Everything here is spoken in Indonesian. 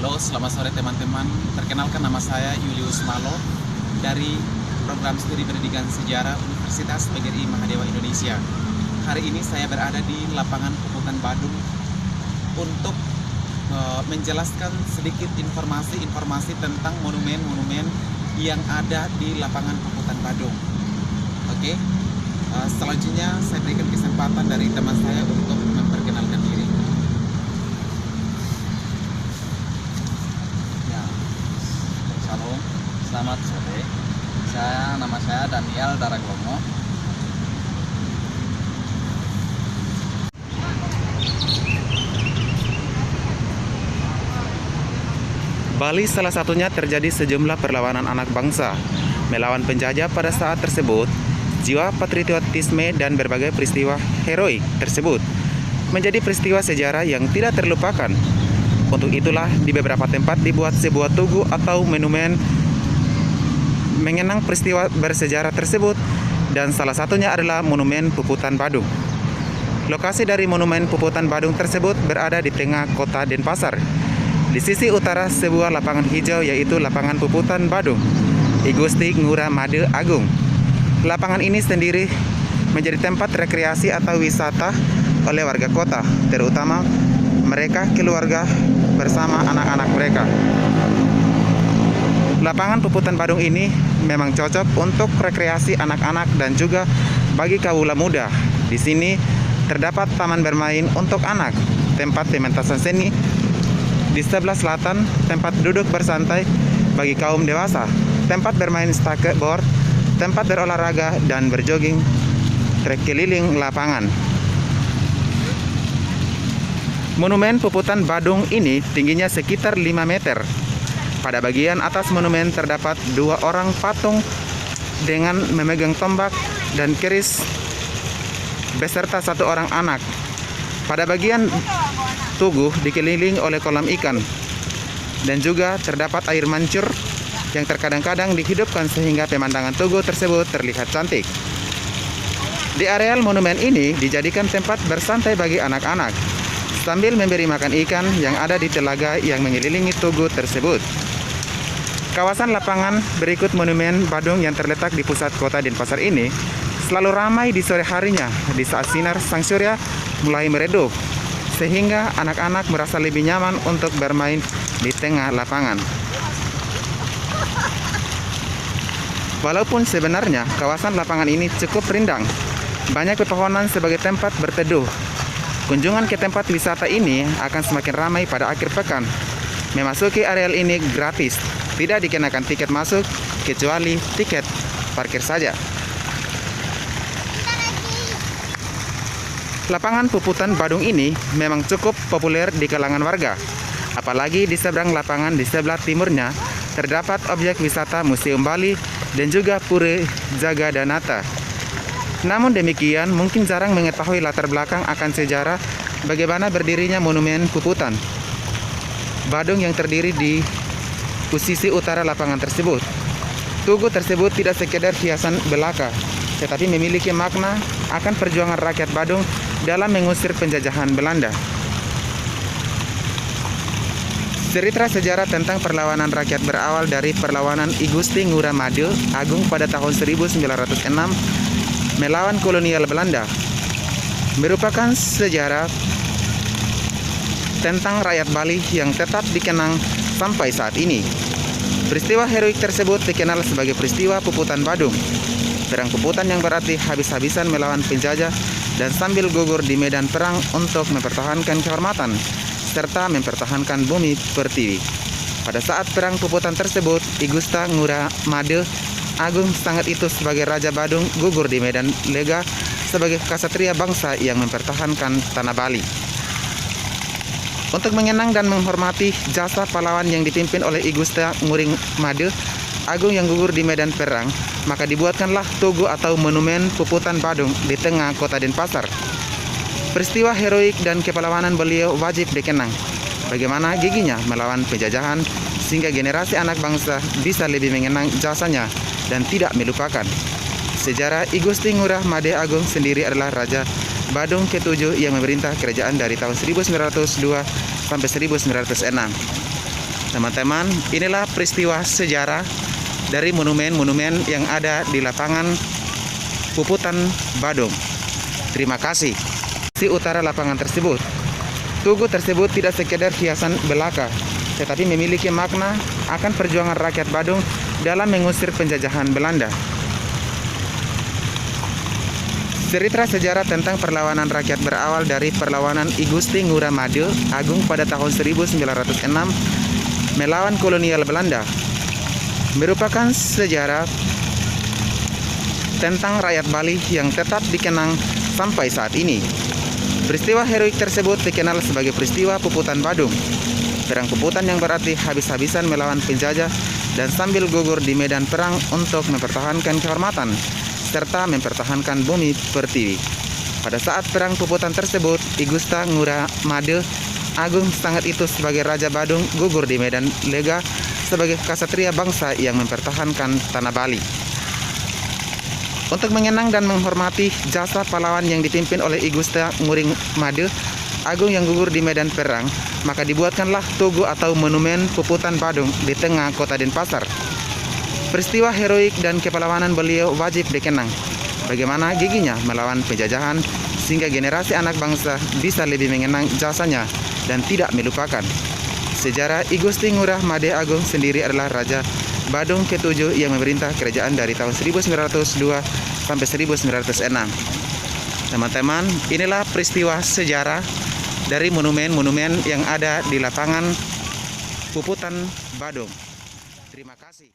Halo, selamat sore teman-teman. Perkenalkan, nama saya Julius Malo dari Program Studi Pendidikan Sejarah Universitas PGRI Mahadewa Indonesia. Hari ini saya berada di lapangan Puputan Badung untuk menjelaskan sedikit informasi tentang monumen-monumen yang ada di lapangan Puputan Badung. Oke, selanjutnya saya berikan kesempatan dari teman saya untuk memperkenalkan diri. Halo, selamat sore. Nama saya Daniel Daraglomo. Bali salah satunya terjadi sejumlah perlawanan anak bangsa melawan penjajah pada saat tersebut. Jiwa patriotisme dan berbagai peristiwa heroik tersebut menjadi peristiwa sejarah yang tidak terlupakan. Untuk itulah di beberapa tempat dibuat sebuah tugu atau monumen mengenang peristiwa bersejarah tersebut, dan salah satunya adalah Monumen Puputan Badung. Lokasi dari Monumen Puputan Badung tersebut berada di tengah kota Denpasar. Di sisi utara sebuah lapangan hijau, yaitu Lapangan Puputan Badung I Gusti Ngurah Made Agung. Lapangan ini sendiri menjadi tempat rekreasi atau wisata oleh warga kota, terutama mereka keluarga bersama anak-anak mereka. Lapangan Puputan Badung ini memang cocok untuk rekreasi anak-anak dan juga bagi kaula muda. Di sini terdapat taman bermain untuk anak, tempat pementasan seni. Di sebelah selatan, tempat duduk bersantai bagi kaum dewasa, tempat bermain skateboard, tempat berolahraga dan berjogging keliling lapangan. Monumen Puputan Badung ini tingginya sekitar 5 meter. Pada bagian atas monumen terdapat 2 orang patung dengan memegang tombak dan keris beserta 1 orang anak. Pada bagian tugu dikelilingi oleh kolam ikan, dan juga terdapat air mancur yang terkadang-kadang dihidupkan sehingga pemandangan tugu tersebut terlihat cantik. Di areal monumen ini dijadikan tempat bersantai bagi anak-anak sambil memberi makan ikan yang ada di telaga yang mengelilingi tugu tersebut. Kawasan lapangan berikut Monumen Badung yang terletak di pusat kota Denpasar ini selalu ramai di sore harinya di saat sinar sang surya mulai meredup, sehingga anak-anak merasa lebih nyaman untuk bermain di tengah lapangan. Walaupun sebenarnya kawasan lapangan ini cukup rindang, banyak pepohonan sebagai tempat berteduh. Kunjungan ke tempat wisata ini akan semakin ramai pada akhir pekan. Memasuki areal ini gratis, tidak dikenakan tiket masuk kecuali tiket parkir saja. Lapangan Puputan Badung ini memang cukup populer di kalangan warga. Apalagi di seberang lapangan di sebelah timurnya terdapat objek wisata Museum Bali dan juga Pura Jagadanata. Namun demikian, mungkin jarang mengetahui latar belakang akan sejarah bagaimana berdirinya Monumen Puputan Badung yang terdiri di sisi utara lapangan tersebut. Tugu tersebut tidak sekedar hiasan belaka, tetapi memiliki makna akan perjuangan rakyat Badung dalam mengusir penjajahan Belanda. Cerita sejarah tentang perlawanan rakyat berawal dari perlawanan I Gusti Ngurah Made Agung pada tahun 1906 melawan kolonial Belanda. Merupakan sejarah tentang rakyat Bali yang tetap dikenang sampai saat ini. Peristiwa heroik tersebut dikenal sebagai peristiwa Puputan Badung. Perang Puputan yang berarti habis-habisan melawan penjajah dan sambil gugur di medan perang untuk mempertahankan kehormatan serta mempertahankan bumi pertiwi. Pada saat perang Puputan tersebut, I Gusti Ngurah Made Agung sangat itu sebagai Raja Badung gugur di medan lega sebagai kasatria bangsa yang mempertahankan tanah Bali. Untuk mengenang dan menghormati jasa pahlawan yang dipimpin oleh I Gusti Ngurah Made Agung yang gugur di medan perang, maka dibuatkanlah tugu atau Monumen Puputan Badung di tengah kota Denpasar. Peristiwa heroik dan kepahlawanan beliau wajib dikenang. Bagaimana giginya melawan penjajahan sehingga generasi anak bangsa bisa lebih mengenang jasanya dan tidak melupakan. Sejarah I Gusti Ngurah Made Agung sendiri adalah Raja Badung ke-7 yang memerintah kerajaan dari tahun 1902 sampai 1906. Teman-teman, inilah peristiwa sejarah dari monumen-monumen yang ada di lapangan Puputan Badung. Terima kasih. Di utara lapangan tersebut, tugu tersebut tidak sekedar hiasan belaka, tetapi memiliki makna akan perjuangan rakyat Badung dalam mengusir penjajahan Belanda. Cerita sejarah tentang perlawanan rakyat berawal dari perlawanan I Gusti Ngurah Made Agung pada tahun 1906 melawan kolonial Belanda. Merupakan sejarah tentang rakyat Bali yang tetap dikenang sampai saat ini. Peristiwa heroik tersebut dikenal sebagai peristiwa Puputan Badung. Perang Puputan yang berarti habis-habisan melawan penjajah dan sambil gugur di medan perang untuk mempertahankan kehormatan serta mempertahankan bumi pertiwi. Pada saat perang Puputan tersebut, I Gusti Ngurah Made Agung sangat itu sebagai Raja Badung gugur di medan lega sebagai kasatria bangsa yang mempertahankan tanah Bali. Untuk mengenang dan menghormati jasa pahlawan yang dipimpin oleh I Gusti Ngurah Made Agung yang gugur di medan perang, maka dibuatkanlah tugu atau monumen Puputan Badung di tengah kota Denpasar. Peristiwa heroik dan kepahlawanan beliau wajib dikenang. Bagaimana giginya melawan penjajahan sehingga generasi anak bangsa bisa lebih mengenang jasanya dan tidak melupakan. Sejarah I Gusti Ngurah Made Agung sendiri adalah Raja Badung ke-7 yang memerintah kerajaan dari tahun 1902 sampai 1906. Teman-teman, inilah peristiwa sejarah dari monumen-monumen yang ada di lapangan Puputan Badung. Terima kasih.